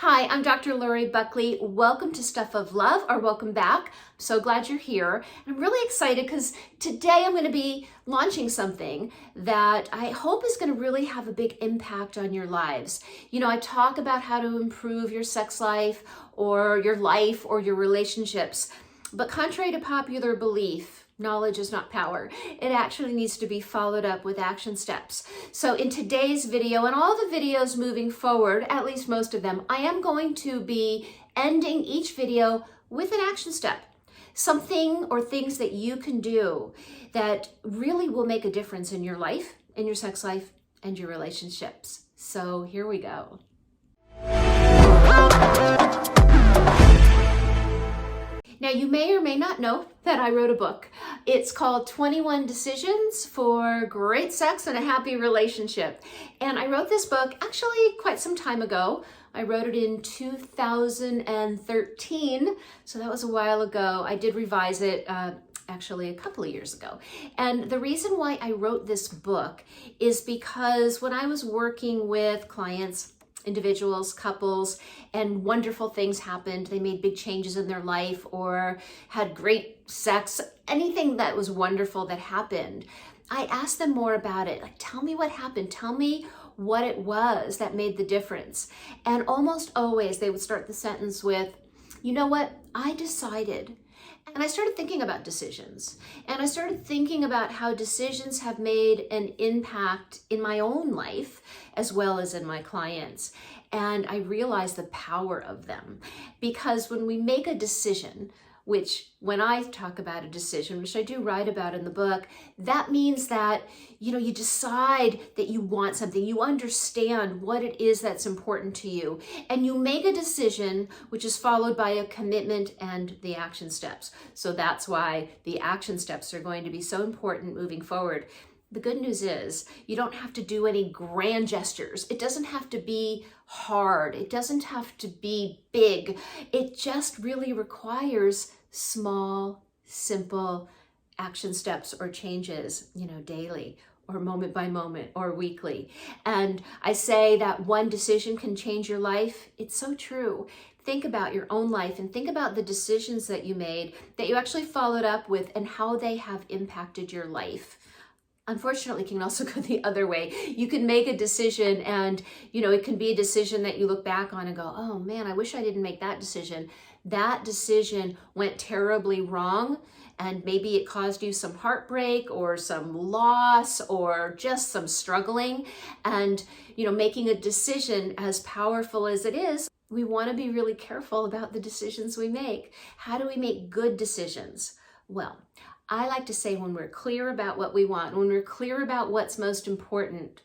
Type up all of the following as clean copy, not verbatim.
Hi, I'm Dr. Lori Buckley. Welcome to Stuff of Love, or welcome back. I'm so glad you're here. I'm really excited because today I'm going to be launching something that I hope is going to really have a big impact on your lives. You know, I talk about how to improve your sex life or your relationships, but contrary to popular belief, knowledge is not power. It actually needs to be followed up with action steps. So in today's video and all the videos moving forward, at least most of them, I am going to be ending each video with an action step. Something or things that you can do that really will make a difference in your life, in your sex life, and your relationships. So here we go. Now, you may or may not know that I wrote a book. It's called 21 Decisions for Great Sex and a Happy Relationship. And I wrote this book actually quite some time ago. I wrote it in 2013, so that was a while ago. I did revise it actually a couple of years ago. And the reason why I wrote this book is because when I was working with clients, individuals, couples, and wonderful things happened. They made big changes in their life or had great sex, anything that was wonderful that happened. I asked them more about it. Like, tell me what happened. Tell me what it was that made the difference. And almost always they would start the sentence with, you know what, I decided. And I started thinking about decisions. And I started thinking about how decisions have made an impact in my own life as well as in my clients. And I realized the power of them. Because when we make a decision, which when I talk about a decision, which I do write about in the book, that means that, you decide that you want something, you understand what it is that's important to you, and you make a decision which is followed by a commitment and the action steps. So that's why the action steps are going to be so important moving forward. The good news is you don't have to do any grand gestures. It doesn't have to be hard. It doesn't have to be big. It just really requires small, simple action steps or changes, daily or moment by moment or weekly. And I say that one decision can change your life. It's so true. Think about your own life and think about the decisions that you made, that you actually followed up with, and how they have impacted your life. Unfortunately, it can also go the other way. You can make a decision and, it can be a decision that you look back on and go, oh man, I wish I didn't make that decision. That decision went terribly wrong, and maybe it caused you some heartbreak or some loss or just some struggling. And, making a decision as powerful as it is, we want to be really careful about the decisions we make. How do we make good decisions? Well, I like to say when we're clear about what we want, when we're clear about what's most important,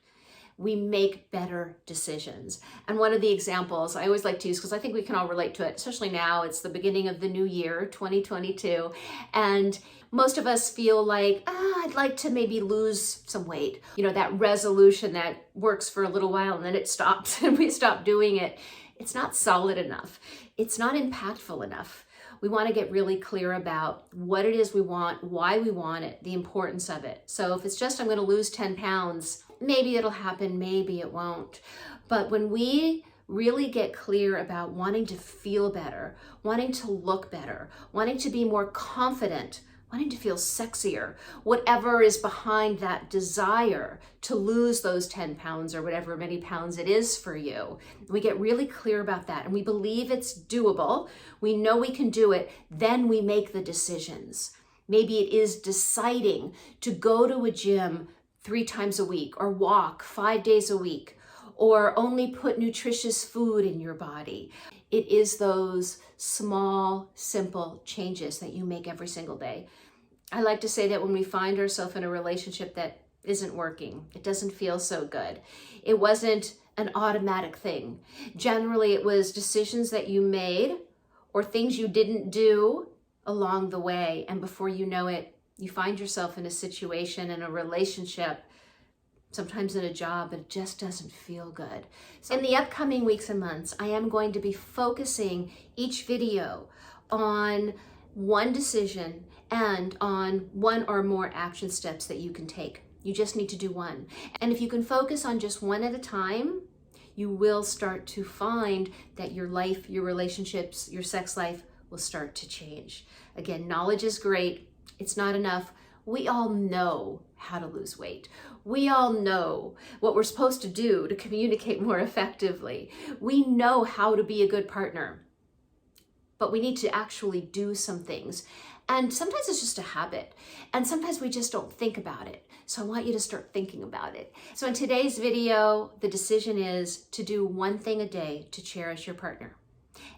we make better decisions. And one of the examples I always like to use, because I think we can all relate to it, especially now, it's the beginning of the new year, 2022, and most of us feel like, I'd like to maybe lose some weight. That resolution that works for a little while and then it stops and we stop doing it. It's not solid enough. It's not impactful enough. We want to get really clear about what it is we want, why we want it, the importance of it. So if it's just, I'm going to lose 10 pounds, maybe it'll happen, maybe it won't. But when we really get clear about wanting to feel better, wanting to look better, wanting to be more confident, wanting to feel sexier, whatever is behind that desire to lose those 10 pounds or whatever many pounds it is for you. We get really clear about that and we believe it's doable. We know we can do it. Then we make the decisions. Maybe it is deciding to go to a gym 3 times a week or walk 5 days a week or only put nutritious food in your body. It is those small, simple changes that you make every single day. I like to say that when we find ourselves in a relationship that isn't working, it doesn't feel so good, it wasn't an automatic thing. Generally, it was decisions that you made or things you didn't do along the way. And before you know it, you find yourself in a situation, in a relationship, sometimes in a job, but it just doesn't feel good. So in the upcoming weeks and months, I am going to be focusing each video on one decision and on one or more action steps that you can take. You just need to do one. And if you can focus on just one at a time, you will start to find that your life, your relationships, your sex life will start to change. Again, knowledge is great. It's not enough. We all know how to lose weight. We all know what we're supposed to do to communicate more effectively. We know how to be a good partner, but we need to actually do some things. And sometimes it's just a habit, and sometimes we just don't think about it. So I want you to start thinking about it. So in today's video, the decision is to do one thing a day to cherish your partner.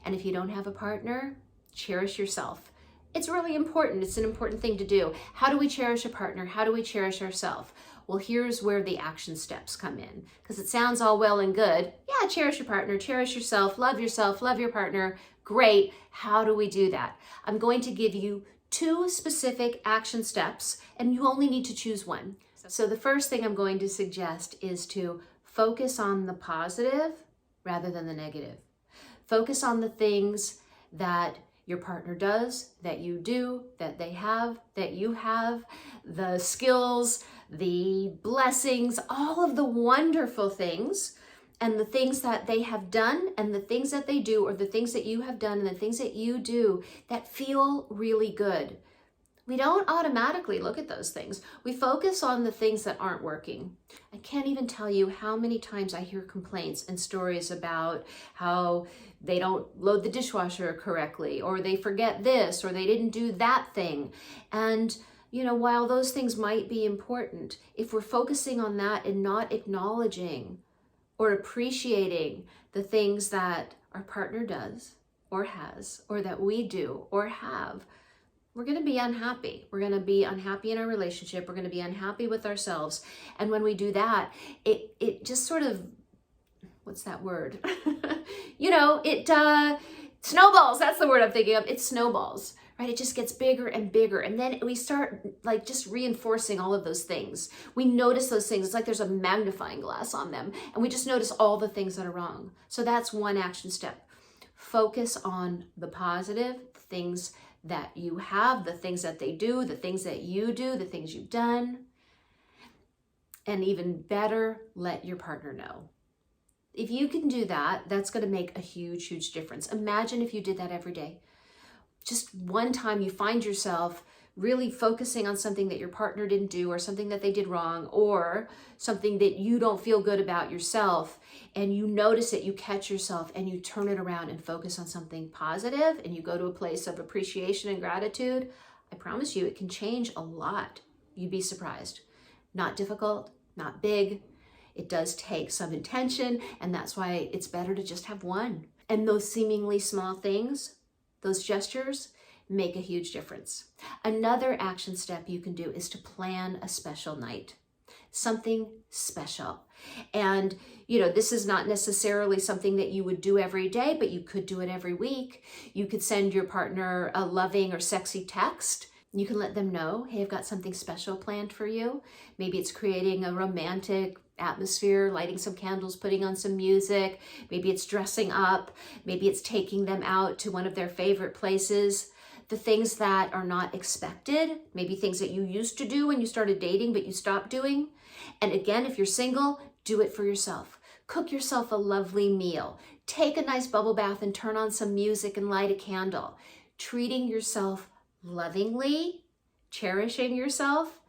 And if you don't have a partner, cherish yourself. It's really important. It's an important thing to do. How do we cherish a partner? How do we cherish ourselves? Well, here's where the action steps come in, because it sounds all well and good. Yeah, cherish your partner, cherish yourself, love your partner. Great. How do we do that? I'm going to give you 2 specific action steps, and you only need to choose one. So the first thing I'm going to suggest is to focus on the positive rather than the negative. Focus on the things that your partner does, that you do, that they have, that you have, the skills, the blessings, all of the wonderful things, and the things that they have done, and the things that they do, or the things that you have done, and the things that you do that feel really good. We don't automatically look at those things. We focus on the things that aren't working. I can't even tell you how many times I hear complaints and stories about how they don't load the dishwasher correctly, or they forget this, or they didn't do that thing. And you know, while those things might be important, if we're focusing on that and not acknowledging or appreciating the things that our partner does or has, or that we do or have, we're going to be unhappy. We're going to be unhappy in our relationship. We're going to be unhappy with ourselves. And when we do that, it just sort of, what's that word? It snowballs. That's the word I'm thinking of. It snowballs, right? It just gets bigger and bigger. And then we start like just reinforcing all of those things. We notice those things. It's like there's a magnifying glass on them. And we just notice all the things that are wrong. So that's one action step. Focus on the positive things that you have, the things that they do, the things that you do, the things you've done. And even better, let your partner know. If you can do that, that's going to make a huge, huge difference. Imagine if you did that every day. Just one time you find yourself really focusing on something that your partner didn't do, or something that they did wrong, or something that you don't feel good about yourself, and you notice it, you catch yourself, and you turn it around and focus on something positive, and you go to a place of appreciation and gratitude. I promise you, it can change a lot. You'd be surprised. Not difficult, not big. It does take some intention, and that's why it's better to just have one. And those seemingly small things, those gestures, make a huge difference. Another action step you can do is to plan a special night, something special. And, this is not necessarily something that you would do every day, but you could do it every week. You could send your partner a loving or sexy text. You can let them know, hey, I've got something special planned for you. Maybe it's creating a romantic atmosphere, lighting some candles, putting on some music. Maybe it's dressing up. Maybe it's taking them out to one of their favorite places. The things that are not expected, maybe things that you used to do when you started dating, but you stopped doing. And again, if you're single, do it for yourself. Cook yourself a lovely meal. Take a nice bubble bath and turn on some music and light a candle. Treating yourself lovingly, cherishing yourself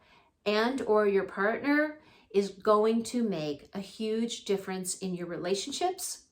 and or your partner is going to make a huge difference in your relationships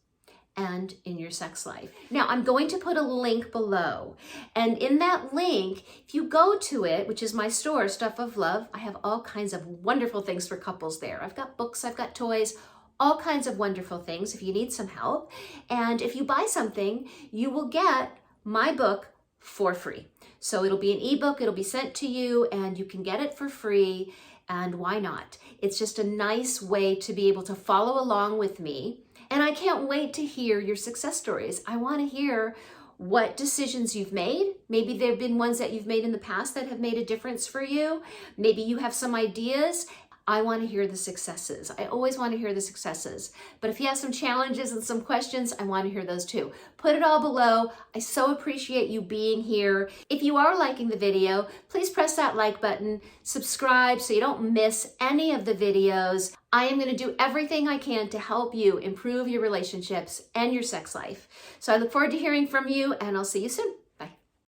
and in your sex life. Now, I'm going to put a link below. And in that link, if you go to it, which is my store, Stuff of Love, I have all kinds of wonderful things for couples there. I've got books, I've got toys, all kinds of wonderful things if you need some help. And if you buy something, you will get my book for free. So it'll be an ebook, it'll be sent to you, and you can get it for free. And why not? It's just a nice way to be able to follow along with me. And I can't wait to hear your success stories. I want to hear what decisions you've made. Maybe there have been ones that you've made in the past that have made a difference for you. Maybe you have some ideas. I want to hear the successes. I always want to hear the successes. But if you have some challenges and some questions, I want to hear those too. Put it all below. I so appreciate you being here. If you are liking the video, please press that like button, subscribe so you don't miss any of the videos. I am going to do everything I can to help you improve your relationships and your sex life. So I look forward to hearing from you, and I'll see you soon.